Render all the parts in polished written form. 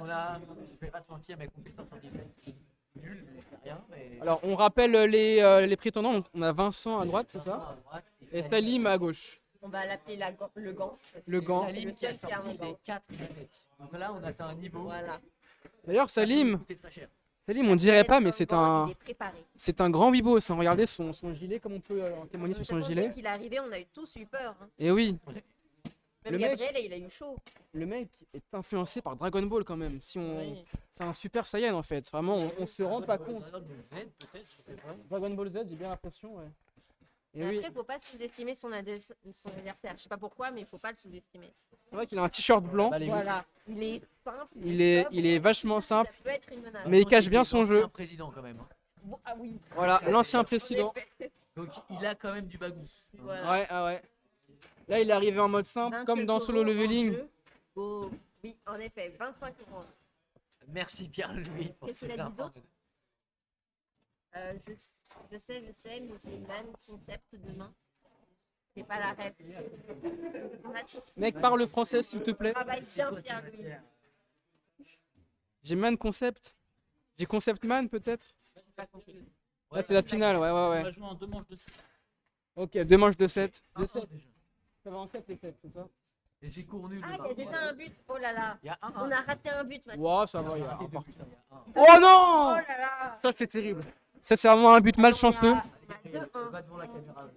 je vais pas te mentir, mes compétences en défense, c'est nul, je fais rien, mais. Alors, on rappelle les prétendants. Donc, on a Vincent à droite, c'est ça? À droite, Et Salim à gauche. On va l'appeler le gant. Parce Le que gant. c'est le seul qui a un sorti gant. des 4 manettes. Donc là, on atteint un niveau. Voilà. D'ailleurs, Ça peut Salim, coûter très cher. on dirait pas, mais c'est gant, un, il est préparé. c'est un grand Wibos. Hein. Regardez son gilet, comme on peut en témoigner De sur toute son façon, gilet. dès qu'il est arrivé, on a tous eu peur. Hein. Et oui, Même Le mec- Gabriel, il a eu chaud. le mec est influencé par Dragon Ball quand même. Si on, Oui. c'est un Super Saiyan en fait. Vraiment, on se rend pas compte. Dragon Ball Z, peut-être, je sais pas. Dragon Ball Z, j'ai bien l'impression. Ouais. Et Mais oui, après, faut pas sous-estimer son adversaire. Je sais pas pourquoi, mais il faut pas le sous-estimer. c'est vrai qu'il a un t-shirt blanc. Bah, les Voilà. Il est simple. Il est vachement ça simple, peut être une menace. mais il cache bien son jeu. Un président quand même. Hein. Bon, ah oui. Voilà, l'ancien En président. effet. Donc il a quand même du bagou. Voilà. Ouais, ah ouais. Là, il est arrivé en mode simple, 27 comme dans Solo euros en Leveling. jeu. Oh, oui, en effet, 25 euros. Merci Pierre-Louis pour Qu'est-ce cette qu'il a dit info. d'autre je sais, mais j'ai Man Concept demain. C'est pas la rêve. On a tout Mec, parle français s'il te plaît. travail bien, Pierre-Louis. J'ai Man Concept. J'ai Concept Man peut-être. J'ai pas compris. Là, c'est la finale, ouais, ouais, On ouais. va jouer en 2 manches de 7. Ok, 2 manches de 7. Un, De un 7. déjà. Ça va en 7 les 7, c'est ça? Et j'ai cours nul. Ah, il y a déjà un but. Oh là là. Il y a un. On a raté un but maintenant. Ouah, ça va, il y a Arrêtez un de par- buts, hein, il y a un. Oh Oh non! là là. Ça, c'est terrible. Ça, c'est vraiment un but malchanceux. On a 2-1. Va devant la caméra.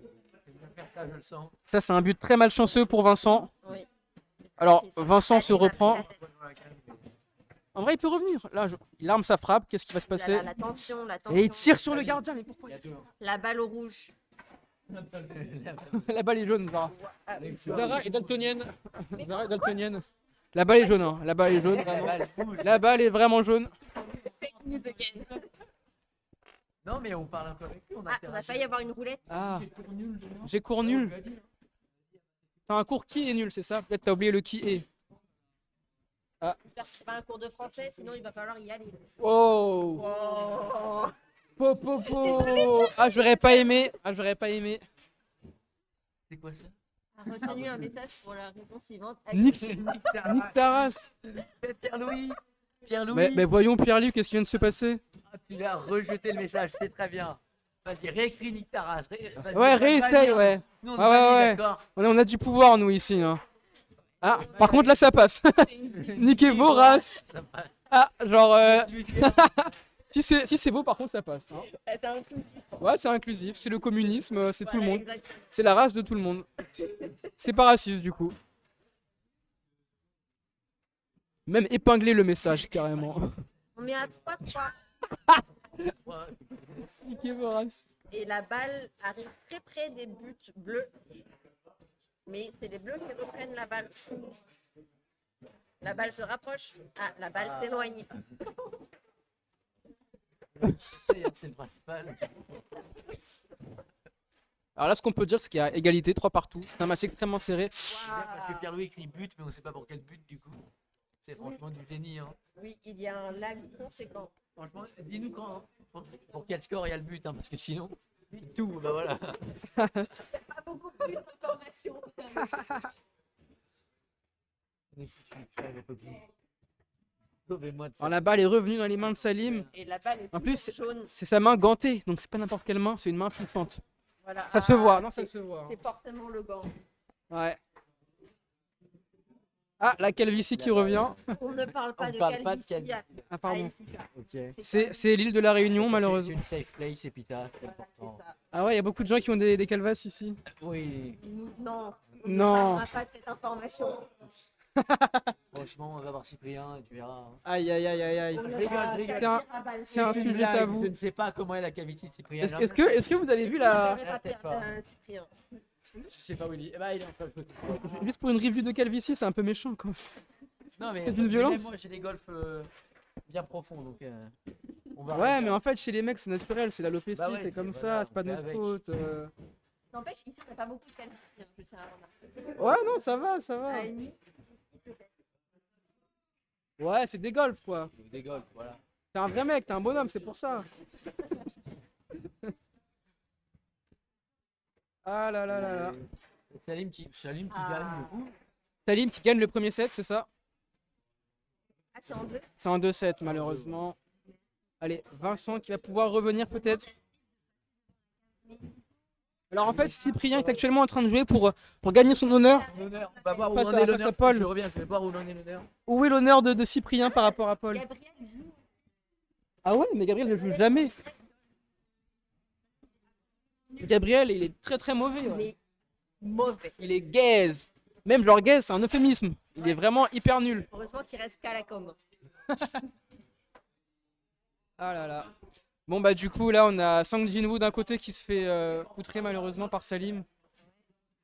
Je vais faire ça, je le sens. Ça, c'est un but très malchanceux pour Vincent. Oui. Alors, Triste. Vincent Allez, se il a reprend. pris la tête. En vrai, il peut revenir. Là, il arme sa frappe. Qu'est-ce qui va se Oh là passer? là, la tension, la tension. Et il tire sur le gardien. Mais pourquoi? Il y a deux. La balle au rouge. La balle est jaune, Zara. Ah, Zara est daltonienne. Zara est daltonienne. La balle est jaune, hein. La balle est jaune, vraiment. La balle est vraiment jaune. fake news again. Non, mais on parle un peu avec lui. On Ah, on a interagit. failli avoir une roulette. Ah, J'ai cours nul. demain. j'ai cours On nul. lui a dit. T'as un cours qui est nul, c'est ça? Peut-être t'as oublié le qui est. J'espère que c'est pas un cours de français, sinon il va falloir y aller. Oh! Oh. Po, po, po. Ah, j'aurais pas aimé. Ah, j'aurais pas aimé. C'est quoi ça? A retenu un message pour la réponse suivante. Nick, Nick Nick Taras. Pierre-Louis. Pierre-Louis. Mais voyons, Pierre-Luc, qu'est-ce qui vient de se passer? Ah, tu as rejeté le message, c'est très bien. Vas-y, réécris Nick Taras. Vas-y, Ouais, on va réessaye, valide. ouais. Nous, on Ouais, ouais, valide, ouais. d'accord. On a du pouvoir, nous, ici. Hein. Ah, par contre, là, ça passe. Nick est vorace. Ça passe. Ah, genre, Tu si c'est beau, par contre, ça passe. Hein. C'est inclusif. Ouais, c'est inclusif. C'est le communisme, c'est tout le Voilà, monde. exactement. C'est la race de tout le monde. C'est pas raciste, du coup. Même épingler le message, carrément. On met à 3-3 Nick est vorace. et la balle arrive très près des buts bleus. Mais c'est les bleus qui reprennent la balle. La balle se rapproche. Ah, la balle s'éloigne. C'est le principal. Alors là, ce qu'on peut dire, c'est qu'il y a égalité, 3 partout. C'est un match extrêmement serré. Parce que Pierre-Louis écrit but, mais on sait pas pour quel but du coup. C'est franchement du génie. Hein. Oui, il y a un lag conséquent. Franchement, dis-nous quand. Pour quel score il y a le but, hein, parce que sinon. Tout, bah voilà. Pas beaucoup plus d'informations. Sauvez-moi de ça. Alors la balle est revenue dans les mains de Salim. Et la balle est En plus, toujours jaune. c'est sa main gantée, donc c'est pas n'importe quelle main, c'est une main puissante. Voilà. Ça se voit, non, ça se voit. C'est forcément le gant. Ouais. Ah, la calvitie qui revient. On ne parle pas On de parle pas de calvitie calvitie. Ah, à pardon. Elfika. Ok. C'est l'île de la Réunion, malheureusement. C'est une safe place, c'est pita, c'est Voilà, important. c'est ça. Ah ouais, il y a beaucoup de gens qui ont des calvasses ici. Oui, Non. On Non. ne parlera pas de cette information. franchement, on va voir Cyprien et tu verras. Hein. Aïe, aïe, aïe, aïe, aïe. On ne rigole, va je rigole. pas C'est un- dire à balle. c'est un Je sujet Blague, tabou. Je ne sais pas comment est la cavité de Cyprien. Est-ce que vous avez vu la... ne pas peut-être perdre pas. Cyprien. Je sais pas où il est. Eh ben, il est en train de jouer. Juste pour une review de calvitie, c'est un peu méchant quand même. Non, mais C'est d'une violence. Moi, j'ai des golfs bien profonds, donc on va. Ouais, mais en fait, chez les mecs, c'est naturel, c'est l'alopécie, Bah ouais, c'est comme voilà, ça, c'est pas de on notre fait faute. N'empêche, ici, on n'a pas beaucoup de calvitie. Hein, je tiens à remarquer. Ouais, non, ça va, ça À va. la limite, peut-être. Ouais, c'est des golfs, quoi. Des golfs, voilà. T'es un vrai mec, t'es un bonhomme, c'est pour ça. Ah là là là là. Et Salim qui Ah. gagne du coup. Salim qui gagne le premier set, c'est ça? Ah, c'est en 2. C'est en 2-7 malheureusement. Allez, Vincent qui va pouvoir revenir peut-être. Alors en fait, Cyprien est actuellement en train de jouer pour gagner son honneur. L'honneur, on va voir où Face en à- est face à l'honneur. Paul. Je reviens, je vais voir où en est l'honneur. Où est l'honneur de Cyprien par rapport à Paul? Gabriel joue. Ah ouais, mais Gabriel ne joue jamais. Gabriel, il est très très mauvais. Ouais. Il est mauvais. Il est gaze. Même genre gaze, c'est un euphémisme. Il est vraiment hyper nul. Heureusement qu'il reste qu'à la com. Ah là là. Bon bah du coup là on a Sang Jinwoo d'un côté qui se fait poutrer malheureusement par Salim.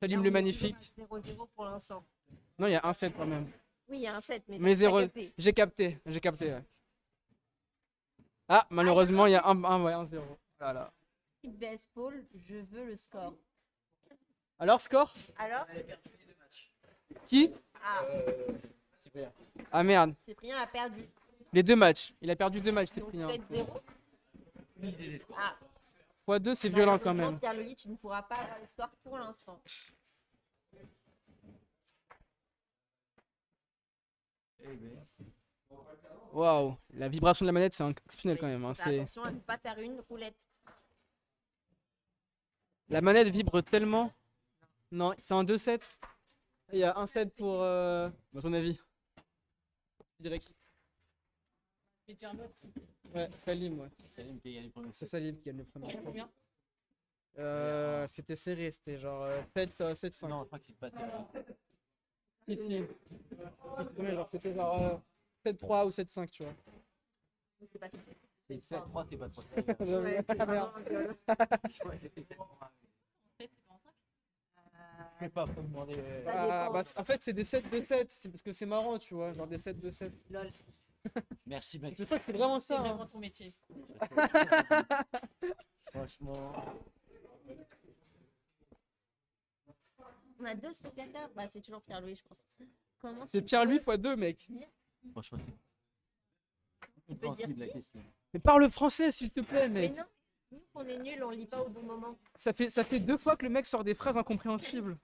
Salim le magnifique. 0-0 pour l'instant. Non, il y a un 7 quand même. Oui, il y a un 7, mais Mais t'as 0. capté. J'ai capté. Ouais. Ah, malheureusement, il y a un 0. Voilà. Type vs Paul, je veux le score. Alors, score? Alors, Qui? Super. Ah merde. Cyprien a perdu. Les 2 matchs. Il a perdu 2 matchs, c'est Donc Cyprien. 7-0. Ah, x2, c'est violent quand malheureusement, même. Pierre Loli, tu ne pourras pas avoir les scores pour l'instant. Eh ben, Waouh. La vibration de la manette, c'est exceptionnel quand même. Hein. Fais C'est... attention à ne pas faire une roulette. La manette vibre tellement. Non, c'est en 2-7. Il y a un 7 pour. À ton avis? Je dirais qui? Ouais, Salim, ouais. c'est Salim qui a gagné le premier C'est set. Salim qui gagne le premier. Combien? C'était serré, c'était genre 7-5. Non, je crois que c'est pas serré. Ici. Ouais, genre, c'était genre 7-3 ou 7-5, tu vois. Mais c'est pas ça. Et 7-3, c'est pas trop serré. Ouais, c'est vraiment violent. Je crois que c'était 7-3. Je sais pas, faut demander. Ça Ah, dépend. bah, en fait, c'est des 7-2-7, c'est parce que c'est marrant, tu vois, genre des 7-2-7. Lol. Merci, Je Maxime. crois que c'est vraiment C'est ça. vraiment Hein. ton métier. Franchement. On a 2 spectateurs. Bah, c'est toujours Pierre-Louis, je pense. Comment C'est tu Pierre-Louis peux- x2, mec. Franchement, c'est peux dire compréhensible la qui question. Mais parle français, s'il te plaît, Mais mec. non, nous, on est nuls, on lit pas au bon moment. Ça fait 2 fois que le mec sort des phrases incompréhensibles.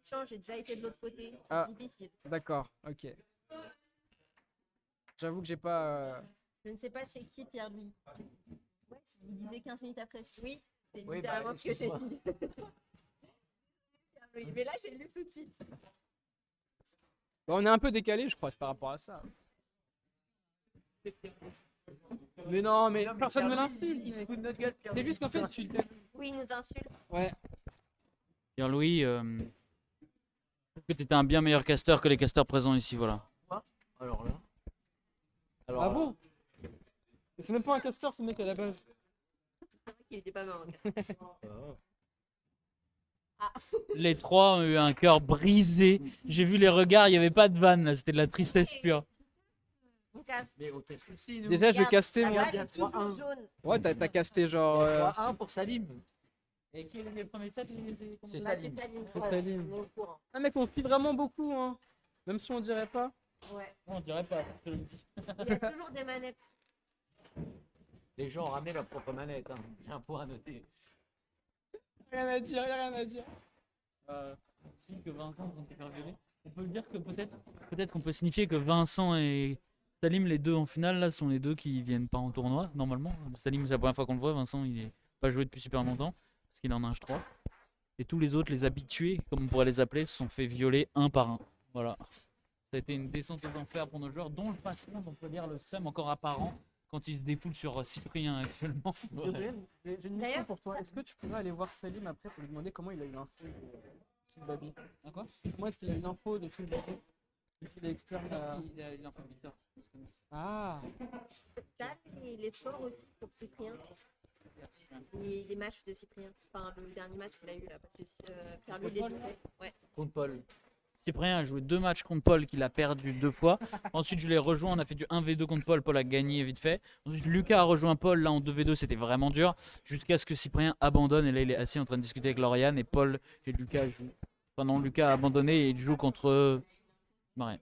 Change, j'ai déjà été de l'autre côté. C'est Ah. difficile. D'accord, ok. J'avoue que j'ai pas. Je ne sais pas c'est qui Pierre-Louis. Ouais, vous disiez 15 minutes après. Oui, c'est Oui, littéralement bah, ce que j'ai excuse-moi. dit. Pierre-Louis. Mais là, j'ai lu tout de suite. Bah, on est un peu décalé, je crois, c'est par rapport à ça. Mais non, mais personne ne l'insulte. Il se fout de notre gueule. C'est juste qu'en fait, tu. Oui, il nous insulte. Ouais. Pierre-Louis, je trouve que tu étais un bien meilleur casteur que les casteurs présents ici, voilà. Alors là. Alors Ah là. bon? Mais c'est même pas un casteur, ce mec à la base. C'est vrai qu'il était pas marrant. Les trois ont eu un cœur brisé. J'ai vu les regards, il n'y avait pas de vanne là, c'était de la tristesse pure. On casse. Mais ok, souci, nous. Déjà, je vais caster, La moi. balle est toujours 3-1. jaune. Ouais, t'as casté genre. 3-1 pour Salim. Et qui est le premier set? C'est Bah, Salim. Salim. C'est Ouais, Salim. on est au courant. Ah, mec, on speed vraiment beaucoup, hein. Même si on dirait pas. Ouais. Non, on dirait pas, je te le dis. Il y a toujours des manettes. Les gens ont ramené leur propre manette. Hein. J'ai un point à noter. Rien à dire, y'a rien à dire. Si, que Vincent vont se faire violer. On peut dire que peut-être qu'on peut signifier que Vincent et Salim, les deux en finale, là, sont les deux qui viennent pas en tournoi, normalement. Salim, c'est la première fois qu'on le voit. Vincent, il est pas joué depuis super longtemps, parce qu'il en a un H3. Et tous les autres, les habitués, comme on pourrait les appeler, se sont fait violer un par un. Voilà. Ça a été une descente aux enfers pour nos joueurs, dont le patron, on peut dire le seum encore apparent, quand il se défoule sur Cyprien actuellement. Gabriel, j'ai une question D'ailleurs- pour toi. Est-ce que tu pourrais aller voir Salim après pour lui demander comment il a eu l'info de Sulbabi? Ah, quoi? Comment est-ce qu'il a eu l'info de Sulbabi? Il est externe à. Il a l'info de Victor. Ah! T'as les scores aussi pour Cyprien. Les matchs de Cyprien. Enfin, le dernier match qu'il a eu là. Parce que Pierre-Louis, il est doublé. Ouais. Contre Paul. Cyprien a joué 2 matchs contre Paul qu'il a perdu 2 fois. Ensuite, je l'ai rejoint, on a fait du 1v2 contre Paul. Paul a gagné vite fait. Ensuite, Lucas a rejoint Paul. Là, en 2v2, c'était vraiment dur. Jusqu'à ce que Cyprien abandonne. Et là, il est assis en train de discuter avec Lauriane. Et Paul et Lucas jouent. Enfin, non, Lucas a abandonné et il joue contre. Marie.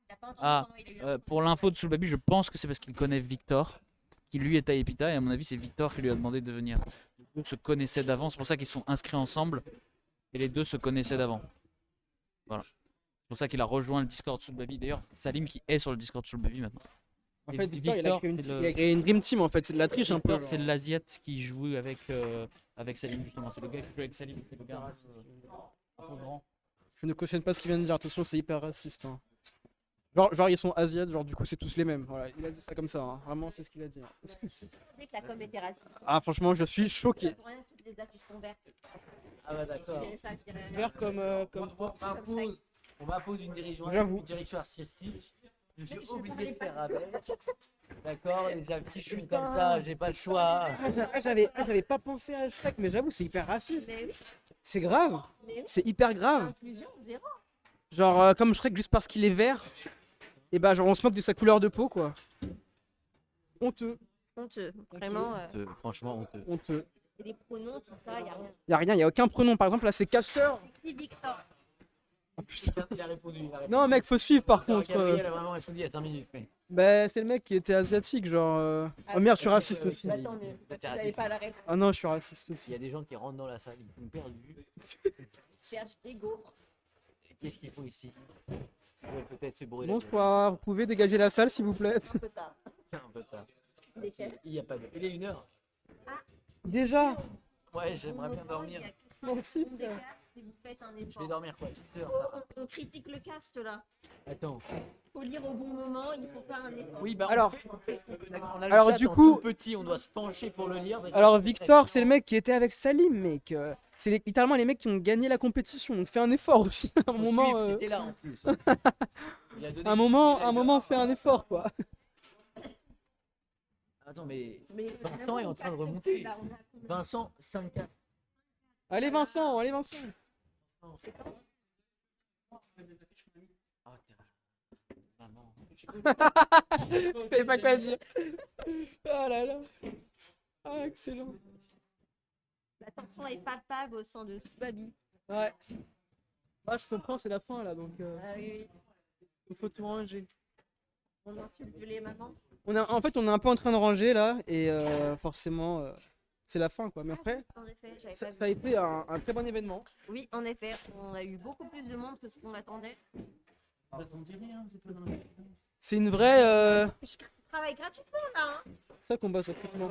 Il a pas entendu Ah, comment il a eu Pour l'info de Soulbabi, je pense que c'est parce qu'il connaît Victor, qui lui est à Epita. Et à mon avis, c'est Victor qui lui a demandé de venir. Les deux se connaissaient d'avant. C'est pour ça qu'ils sont inscrits ensemble. Et les deux se connaissaient d'avant. Voilà. C'est pour ça qu'il a rejoint le Discord Soul Baby. D'ailleurs, Salim qui est sur le Discord Soul Baby maintenant. En Et fait, Victor, il a créé c'est il a créé une Dream Team en fait, c'est de la triche un peu. Victor, c'est l'Asiate qui joue avec Salim justement. C'est le gars qui joue avec Salim. C'est le gars un peu grand. Je ne cautionne pas ce qu'il vient de dire, attention, c'est hyper raciste. Hein. Genre, ils sont asiates, genre du coup c'est tous les mêmes. Voilà, il a dit ça comme ça, hein. Vraiment c'est ce qu'il a dit. Hein. Dès que la com était raciste. Ah franchement je suis choqué. Pour rien qu'ils les affiches sont vertes. Ah bah d'accord. C'est ça qui est- Vert comme... On m'impose J'avoue. une direction artistique. Je suis Mais je obligé parlais de pas faire de avec. D'accord, les affiches sont Putain. comme ça, j'ai pas le choix. J'avais pas pensé à Shrek, mais j'avoue c'est hyper raciste. Mais oui, C'est grave, mais oui. c'est hyper grave. Inclusion zéro. Genre comme Shrek juste parce qu'il est vert, et bah genre on se moque de sa couleur de peau quoi. Honteux, Honteux. Vraiment. Franchement, honteux. honteux. Et les pronoms, tout ça, il n'y a rien. Y a rien, y a aucun prénom. Par exemple là c'est Castor. Si Victor. Oh, putain. Il a répondu. Non mec faut suivre par Non, contre. Gabriel a vraiment répondu il y a 5 minutes. Mais... Bah c'est le mec qui était asiatique genre. Oh merde je suis raciste aussi. Bah, tant mieux. Parce que j'avais pas la réponse. Ah non je suis raciste aussi. Il y a des gens qui rentrent dans la salle, ils sont perdus. Cherche ego. Qu'est-ce qu'il faut ici? Ouais, peut-être se brûler. Bonsoir, vous pouvez dégager la salle s'il vous plaît. Un peu tard. Un peu tard. Lesquels? Il y a pas de... Il est 1h. Déjà. Ouais, j'aimerais bien dormir. Il y a que Bon, 5 si, secondes d'écart si vous faites un Je vais effort. dormir quoi? 6 heures. Oh, on critique le cast là. Attends. Faut lire au bon moment, il faut faire un effort. Oui, bah Alors- on a le alors, chat du en coup- tout petit, on doit se pencher pour le lire. Alors Victor c'est le mec qui était avec Salim mec. C'est littéralement les mecs qui ont gagné la compétition. Donc fais un effort aussi. À un moment, T'étais là en plus. Il a donné un une moment, petite un moment fais un effort quoi. Attends, mais Mais Vincent est en train de remonter. Là, on a combien? Vincent, 5-4. Allez Vincent, allez Vincent. Oh, maman. Je savais pas quoi dire. Oh là là. Ah excellent. La tension est palpable au sein de Swabi. Ouais. Ah je comprends c'est la fin là donc Ah oui, oui. il faut tout ranger. On insulte les mamans. En fait on est un peu en train de ranger là et forcément c'est la fin quoi. Mais après En effet, j'avais ça, pas ça a vu. été un très bon événement. Oui, en effet, on a eu beaucoup plus de monde que ce qu'on attendait. Vous attendiez rien, c'est pas dans la... C'est une vraie Je travaille gratuitement là. Hein. ça qu'on bosse recrutement.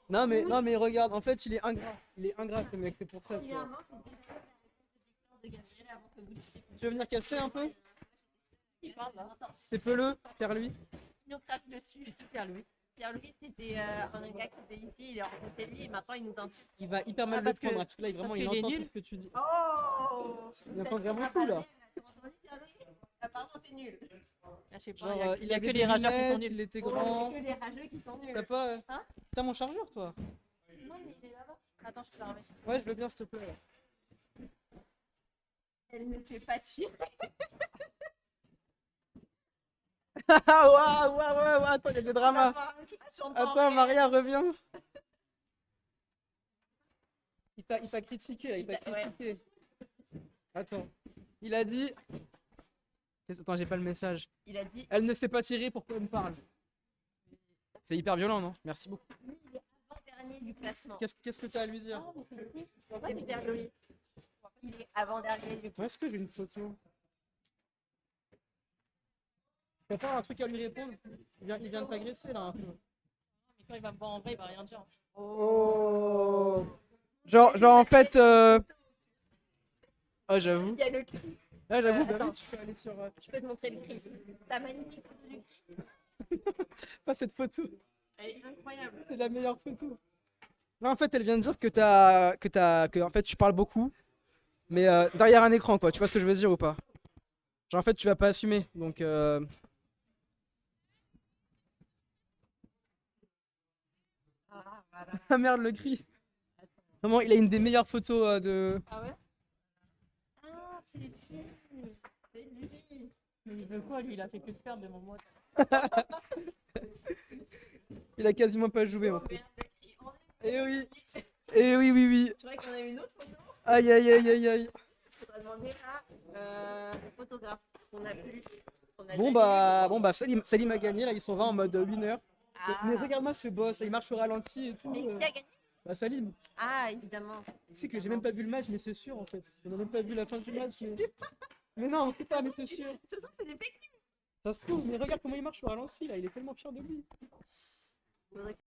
Non mais regarde, en fait il est ingrat. Il est ingrat ce mec, c'est pour ça. Tu vois. Premièrement, j'ai déjà eu la réponse de Victor de Gabriel avant que vous disiez. Tu veux venir caster un peu? Il parle là. C'est peleux, Pierre-Louis. Il nous craque dessus. Pierre-Louis. Pierre-Louis, c'était un gars qui était ici, il est rencontré lui et maintenant il nous insulte. Il va hyper mal le parce que- prendre, parce que là vraiment parce il qu'il est entend tout nul. ce que tu dis. Oh Il entend vraiment tout là. T'as entendu Pierre-Louis? Apparemment t'es nul. Ah, je sais pas, Genre il y a avait que des les rageurs qui sont lunettes, nuls. il était Oh, grand. il y a que les rageux qui sont nuls. T'as pas Hein t'as mon chargeur toi? Non mais il est là-bas. Attends, je te la remets. Ouais, je veux bien s'il te plaît. Elle ne sait pas tirer. Ah ouais, attends, il y a des dramas. J'entends Attends, rien. Maria, reviens. Il t'a critiqué là, il t'a Il t'a- ouais. critiqué. Attends, il a dit. Attends, j'ai pas le message. Il a dit Elle ne sait pas tirer, pourquoi elle me parle? C'est hyper violent, non? Merci beaucoup. lui, il est avant-dernier du classement. Qu'est-ce que tu as à lui dire? C'est Pierre-Louis. Il est avant-dernier du Attends, est-ce que j'ai une photo? T'as pas un truc à lui répondre? Il vient de t'agresser là un peu. Mais quand il va me voir en vrai, il va rien dire. Oh. Genre en fait. Oh, j'avoue. Il y a le cri. Là, j'avoue, bah Attends. oui, tu peux aller sur. Je peux te montrer le cri. Ta magnifique photo du cri. Pas cette photo. Elle est incroyable. C'est la meilleure photo. Non, en fait, elle vient de dire que en fait, tu parles beaucoup, mais derrière un écran, quoi. Tu vois ce que je veux dire ou pas? Genre, en fait, tu vas pas assumer, donc. Ah merde, le cri. Vraiment, il a une des meilleures photos de. Ah ouais? Ah, c'est lui. C'est lui. Mais il veut quoi, lui? Il a fait que de perdre de mon mois. Il a quasiment pas joué en Oh, fait. merde, le cri. On est- Eh oui. Eh oui, oui, oui. Tu vois qu'on a une autre photo? Aïe, aïe, aïe, aïe, aïe. Faudra demander à le photographe qu'on a plus. qu'on a Bon déjà bah, Salim a gagné, là, ils sont 20 en mode winner. eu. Ah. Mais regarde-moi ce boss, là, il marche au ralenti et tout. Mais qui a gagné? Bah, Salim. Ah, évidemment. Tu sais que j'ai même pas vu le match, mais c'est sûr en fait. On a même pas vu la fin du match. Mais... Mais non, on sait pas, mais c'est sûr. Ça se trouve, c'est des fake Ça se trouve, mais regarde comment il marche au ralenti là, il est tellement fier de lui. news.